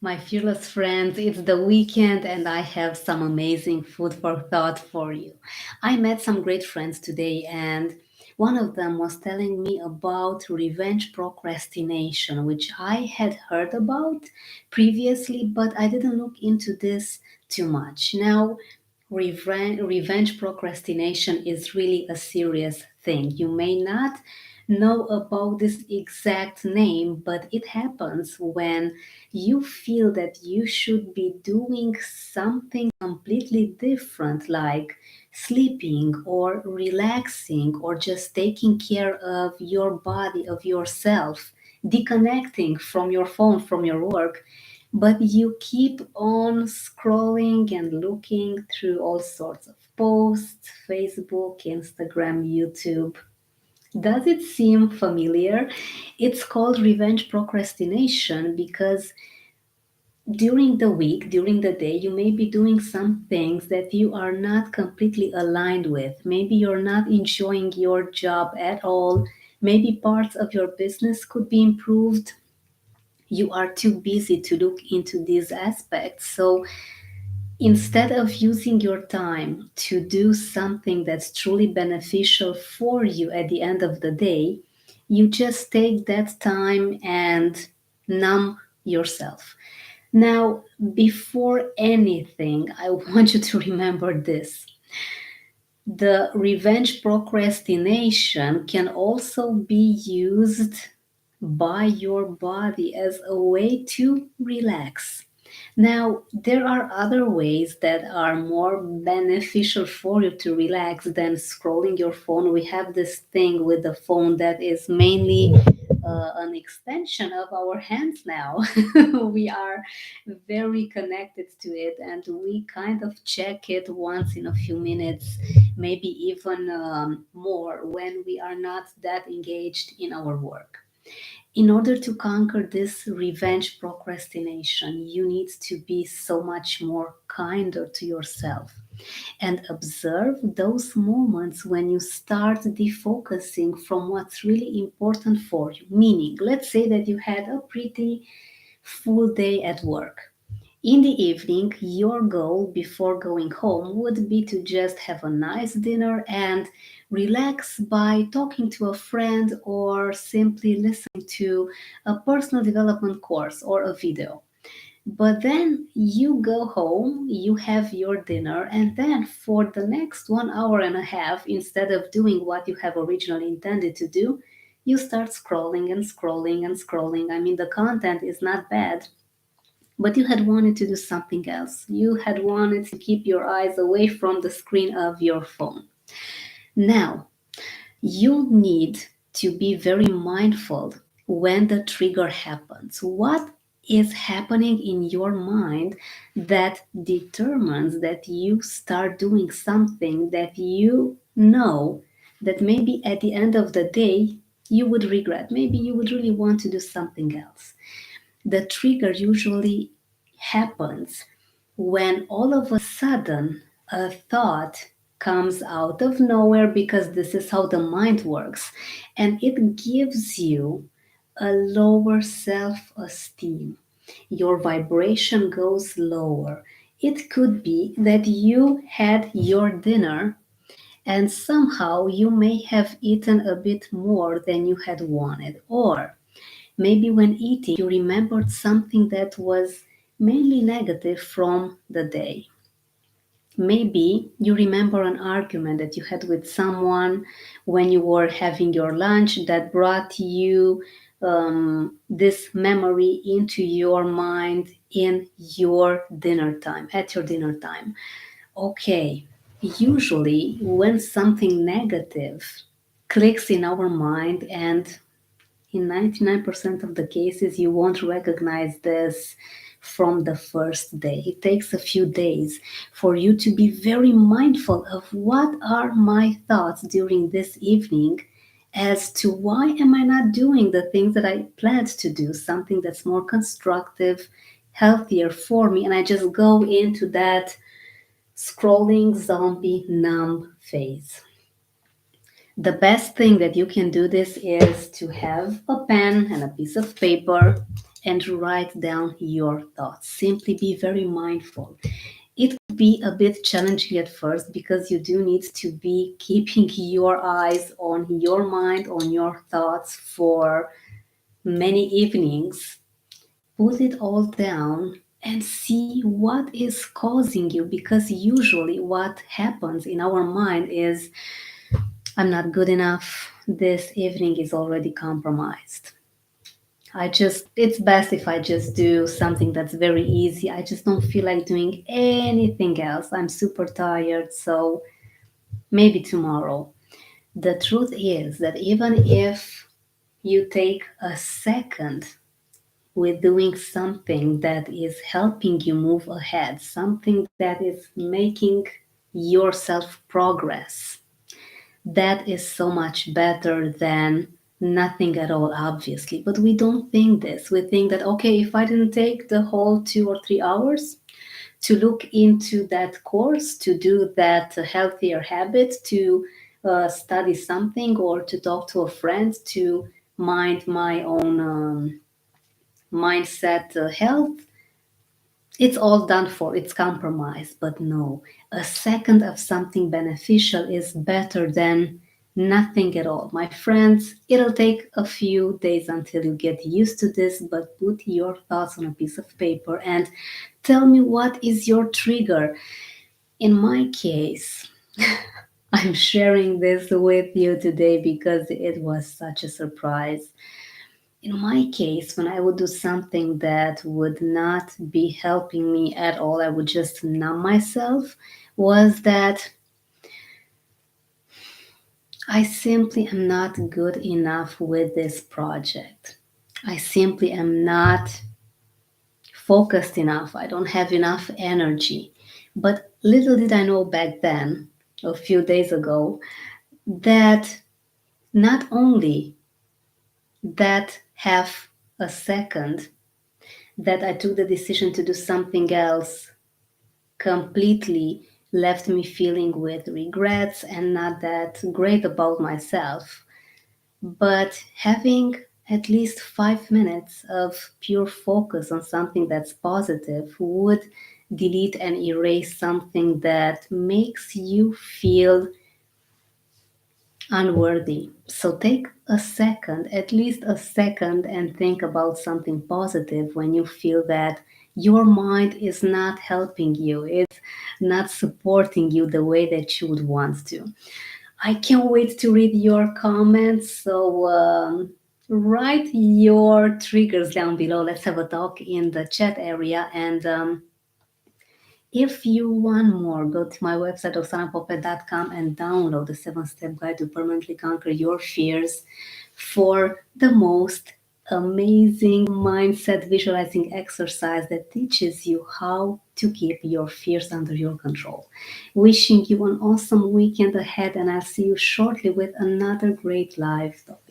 My fearless friends, it's the weekend and I have some amazing food for thought for you. I met some great friends today, and one of them was telling me about revenge procrastination, which I had heard about previously, but I didn't look into this too much. Now, revenge procrastination is really a serious thing. You may not know about this exact name, but it happens when you feel that you should be doing something completely different, like sleeping or relaxing or just taking care of your body, of yourself, disconnecting from your phone, from your work, but you keep on scrolling and looking through all sorts of posts, Facebook, Instagram, YouTube. Does it seem familiar? It's called revenge procrastination because during the week, during the day, you may be doing some things that you are not completely aligned with. Maybe you're not enjoying your job at all. Maybe parts of your business could be improved. You are too busy to look into these aspects. So instead of using your time to do something that's truly beneficial for you at the end of the day, you just take that time and numb yourself. Now, before anything, I want you to remember this. The revenge procrastination can also be used by your body as a way to relax. Now, there are other ways that are more beneficial for you to relax than scrolling your phone. We have this thing with the phone that is mainly an extension of our hands now. We are very connected to it and we kind of check it once in a few minutes, maybe even more when we are not that engaged in our work. In order to conquer this revenge procrastination, you need to be so much more kinder to yourself and observe those moments when you start defocusing from what's really important for you. Meaning, let's say that you had a pretty full day at work. In the evening, your goal before going home would be to just have a nice dinner and relax by talking to a friend or simply listening to a personal development course or a video. But then you go home, you have your dinner, and then for the next 1 hour and a half, instead of doing what you have originally intended to do, you start scrolling and scrolling and scrolling. I mean, the content is not bad, but you had wanted to do something else. You had wanted to keep your eyes away from the screen of your phone. Now, you need to be very mindful when the trigger happens. What is happening in your mind that determines that you start doing something that you know that maybe at the end of the day you would regret? Maybe you would really want to do something else. The trigger usually happens when all of a sudden a thought comes out of nowhere, because this is how the mind works, and it gives you a lower self esteem. Your vibration goes lower. It could be that you had your dinner and somehow you may have eaten a bit more than you had wanted, or maybe when eating, you remembered something that was mainly negative from the day. Maybe you remember an argument that you had with someone when you were having your lunch that brought you this memory into your mind in your dinner time, at your dinner time. Okay, usually when something negative clicks in our mind, and in 99% of the cases, you won't recognize this from the first day. It takes a few days for you to be very mindful of what are my thoughts during this evening as to why am I not doing the things that I planned to do, something that's more constructive, healthier for me, and I just go into that scrolling zombie numb phase. The best thing that you can do this is to have a pen and a piece of paper and write down your thoughts. Simply be very mindful. It could be a bit challenging at first because you do need to be keeping your eyes on your mind, on your thoughts for many evenings. Put it all down and see what is causing you, because usually what happens in our mind is, I'm not good enough. This evening is already compromised. It's best if I just do something that's very easy. I just don't feel like doing anything else. I'm super tired, so maybe tomorrow. The truth is that even if you take a second with doing something that is helping you move ahead, something that is making yourself progress, that is so much better than nothing at all, obviously. But we don't think this. We think that, okay, if I didn't take the whole 2 or 3 hours to look into that course, to do that healthier habit, to study something, or to talk to a friend, to mind my own mindset health, it's all done for, it's compromised. But no, a second of something beneficial is better than nothing at all. My friends, it'll take a few days until you get used to this, but put your thoughts on a piece of paper and tell me what is your trigger. In my case, I'm sharing this with you today because it was such a surprise. In my case, when I would do something that would not be helping me at all, I would just numb myself, was that I simply am not good enough with this project. I simply am not focused enough. I don't have enough energy. But little did I know back then, a few days ago, that not only that half a second that I took the decision to do something else completely left me feeling with regrets and not that great about myself. But having at least 5 minutes of pure focus on something that's positive would delete and erase something that makes you feel unworthy. So take a second, at least a second, and think about something positive when you feel that your mind is not helping you, it's not supporting you the way that you would want to. I can't wait to read your comments. So write your triggers down below. Let's have a talk in the chat area. And if you want more, go to my website, oksanapope.com, and download the 7-step guide to permanently conquer your fears for the most amazing mindset visualizing exercise that teaches you how to keep your fears under your control. Wishing you an awesome weekend ahead, and I'll see you shortly with another great live topic.